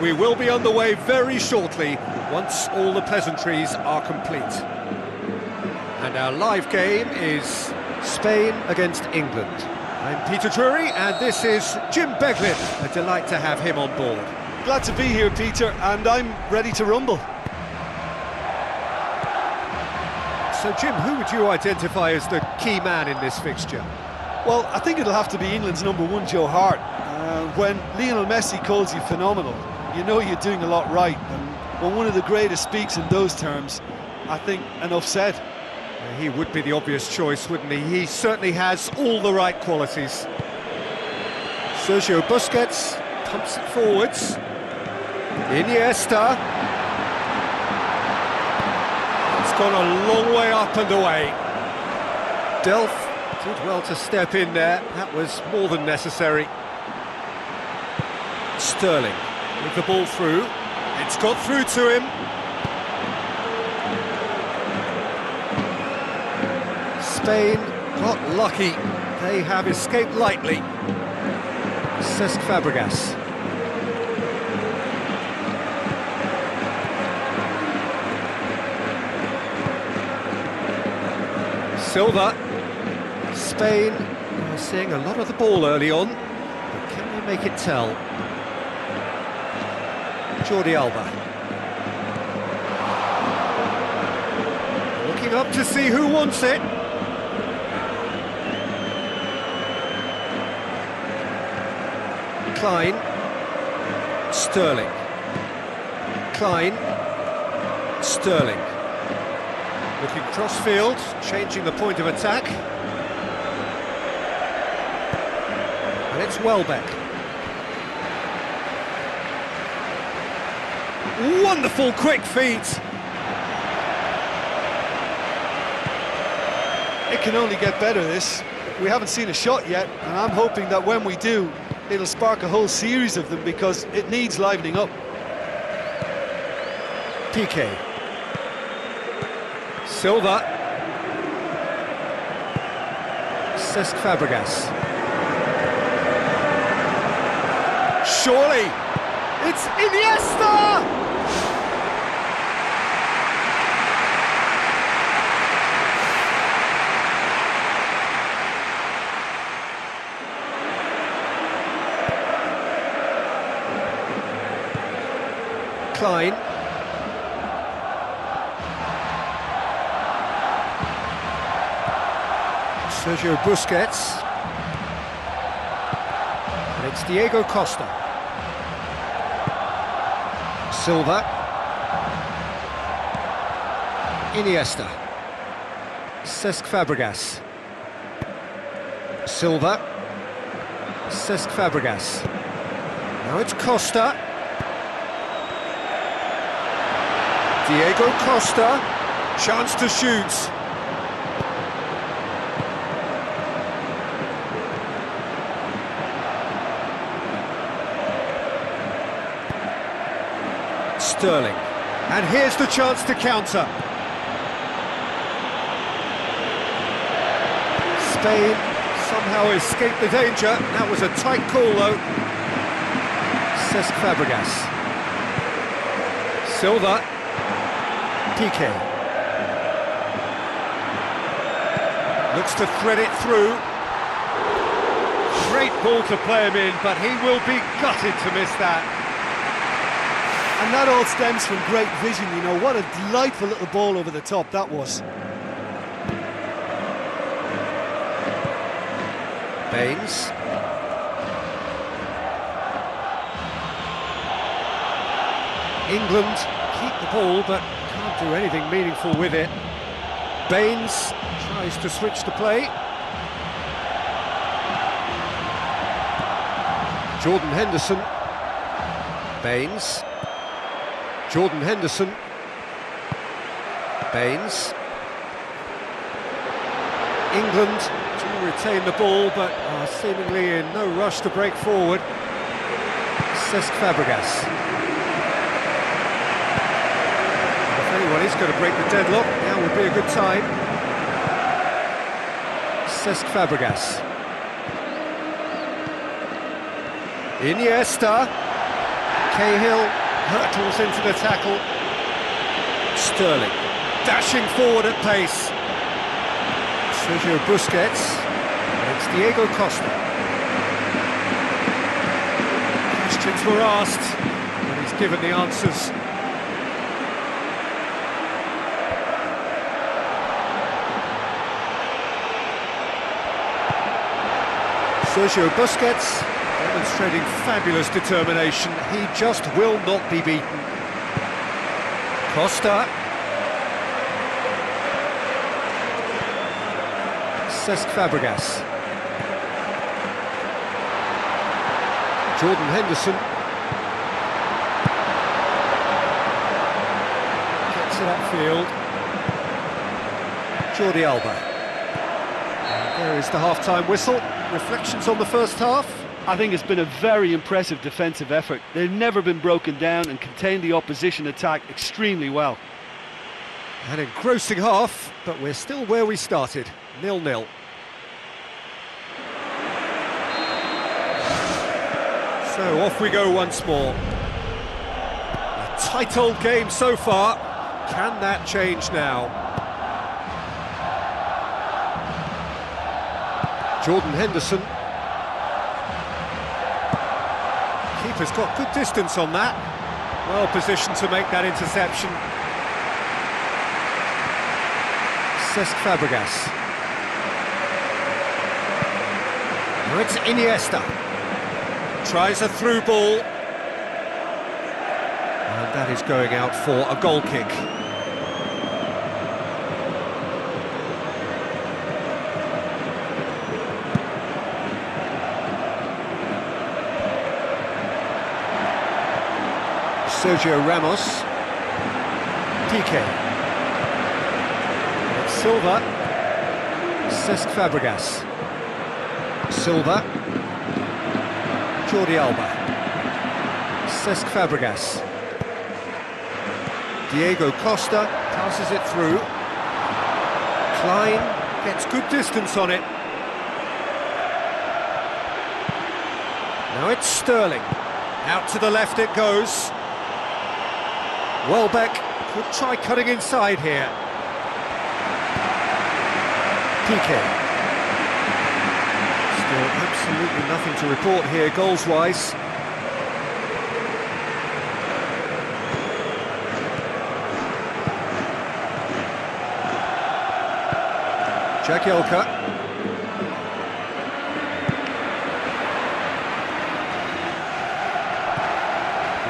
We will be underway very shortly, once all the pleasantries are complete. And our live game is Spain against England. I'm Peter Drury, and this is Jim Beglin. A delight to have him on board. Glad to be here, Peter, and I'm ready to rumble. So, Jim, who would you identify as the key man in this fixture? Well, I think it'll have to be England's number one, Joe Hart. When Lionel Messi calls you phenomenal, you know you're doing a lot right. And when one of the greatest speaks in those terms, I think enough said. He would be the obvious choice, wouldn't he? He certainly has all the right qualities. Sergio Busquets pumps it forwards. Iniesta. It's gone a long way up and away. Delph did well to step in there. That was more than necessary. Sterling with the ball through. It's got through to him. Spain got lucky. They have escaped lightly. Cesc Fabregas. Silva. Spain are seeing a lot of the ball early on, but can they make it tell? Jordi Alba. Looking up to see who wants it. Klein. Sterling. Klein. Sterling. Looking cross-field, changing the point of attack. And it's Welbeck. Wonderful quick feet. It can only get better, this. We haven't seen a shot yet, and I'm hoping that when we do, it'll spark a whole series of them, because it needs livening up. Piqué. Silva. Cesc Fabregas. Surely, it's Iniesta! Klein. Sergio Busquets. And it's Diego Costa. Silva. Iniesta. Cesc Fabregas. Silva. Cesc Fabregas. Now it's Costa. Diego Costa. Chance to shoot. Sterling, and here's the chance to counter. Spain somehow escaped the danger. That was a tight call though. Cesc Fabregas. Silva. Piqué. Looks to thread it through. Great ball to play him in, but he will be gutted to miss that. And that all stems from great vision, you know. What a delightful little ball over the top that was. Baines. England keep the ball, but can't do anything meaningful with it. Baines tries to switch the play. Jordan Henderson. Baines. Jordan Henderson. Baines. England do retain the ball, but are seemingly in no rush to break forward. Cesc Fabregas. And if anyone is going to break the deadlock, now would be a good time. Cesc Fabregas. Iniesta. Cahill hurtles into the tackle. Sterling dashing forward at pace. Sergio Busquets, and it's Diego Costa. Questions were asked, and he's given the answers. Sergio Busquets demonstrating fabulous determination. He just will not be beaten. Costa. Cesc Fabregas. Jordan Henderson. Gets it upfield. Jordi Alba. And there is the half-time whistle. Reflections on the first half? I think it's been a very impressive defensive effort. They've never been broken down and contained the opposition attack extremely well. An engrossing half, but we're still where we started, 0-0. So off we go once more. A tight old game so far. Can that change now? Jordan Henderson. Keeper's got good distance on that. Well positioned to make that interception. Cesc Fabregas. Now it's Iniesta. Tries a through ball. And that is going out for a goal kick. Sergio Ramos. Piqué. Silva. Cesc Fabregas. Silva. Jordi Alba. Cesc Fabregas. Diego Costa passes it through. Klein gets good distance on it. Now it's Sterling. Out to the left it goes. Welbeck could try cutting inside here. Piqué. Still absolutely nothing to report here goals-wise. Jagielka.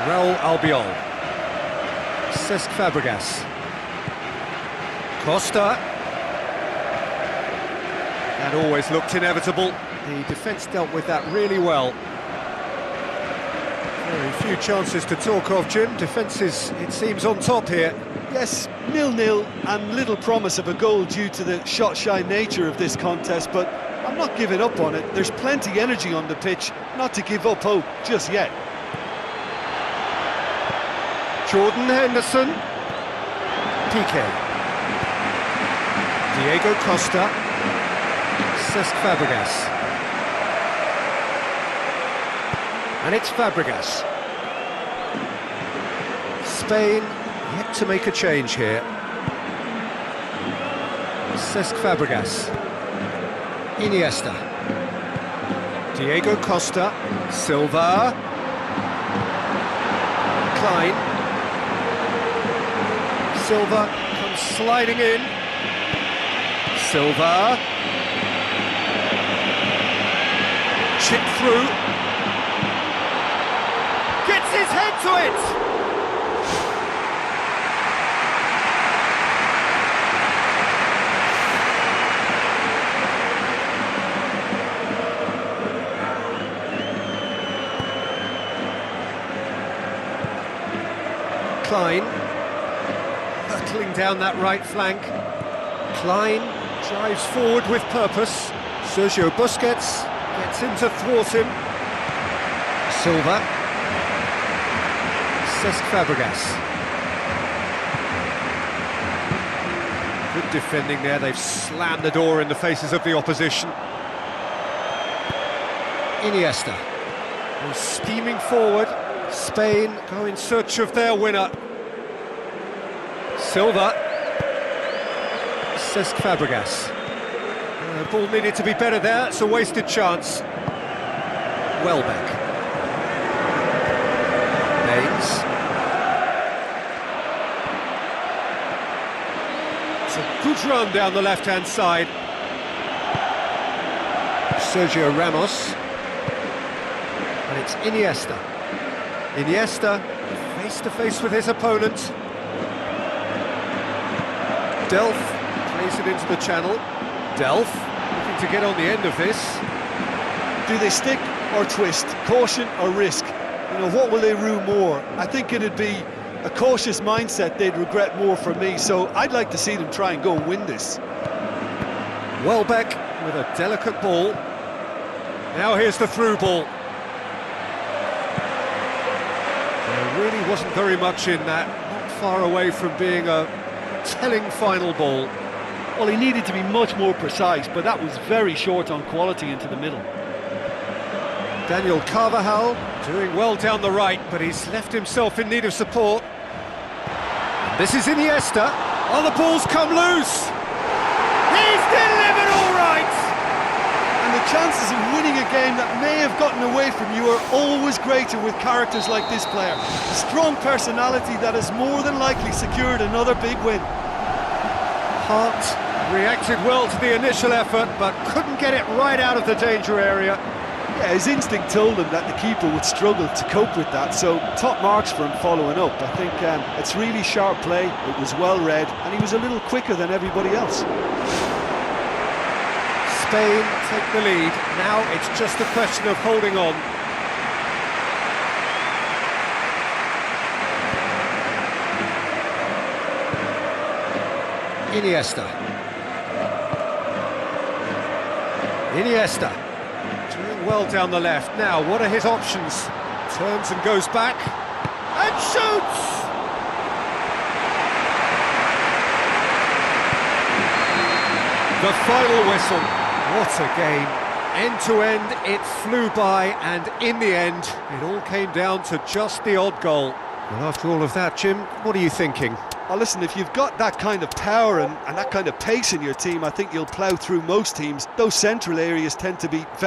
Raul Albiol. Cesc Fabregas. Costa. That always looked inevitable. The defence dealt with that really well. Very few chances to talk of, Jim. Defence is, it seems, on top here. Yes, 0-0 and little promise of a goal due to the shot-shy nature of this contest, but I'm not giving up on it. There's plenty energy on the pitch, not to give up hope just yet. Jordan Henderson. Piqué. Diego Costa. Cesc Fabregas. And it's Fabregas. Spain yet to make a change here. Cesc Fabregas. Iniesta. Diego Costa. Silva. Klein. Silva comes sliding in. Silva. Chip through. Gets his head to it! Klein. Hurtling down that right flank. Klein drives forward with purpose. Sergio Busquets gets in to thwart him. Silva. Cesc Fabregas. Good defending there, they've slammed the door in the faces of the opposition. Iniesta. Goes steaming forward, Spain go in search of their winner. Silva. Cesc Fabregas. The ball needed to be better there, it's a wasted chance. Welbeck. Baines. It's a good run down the left-hand side. Sergio Ramos. And it's Iniesta. Iniesta, face-to-face with his opponent. Delph plays it into the channel. Delph looking to get on the end of this. Do they stick or twist? Caution or risk? You know, what will they rue more? I think it'd be a cautious mindset they'd regret more for me, so I'd like to see them try and go and win this. Welbeck with a delicate ball. Now here's the through ball. There really wasn't very much in that, not far away from being a telling final ball. Well, he needed to be much more precise, but that was very short on quality into the middle. Daniel Carvajal doing well down the right, but he's left himself in need of support. This is Iniesta. Oh, the ball's come loose! He's delivered all right! And the chances of winning a game that may have gotten away from you are always greater with characters like this player. A strong personality that has more than likely secured another big win. Hart reacted well to the initial effort, but couldn't get it right out of the danger area. Yeah, his instinct told him that the keeper would struggle to cope with that, so top marks for him following up. I think it's really sharp play, it was well read, and he was a little quicker than everybody else. Spain take the lead. Now it's just a question of holding on. Iniesta. Iniesta. Doing well down the left. Now, what are his options? Turns and goes back. And shoots! The final whistle. What a game. End to end, it flew by, and in the end, it all came down to just the odd goal. Well, after all of that, Jim, what are you thinking? Well, listen, if you've got that kind of power and that kind of pace in your team, I think you'll plough through most teams. Those central areas tend to be very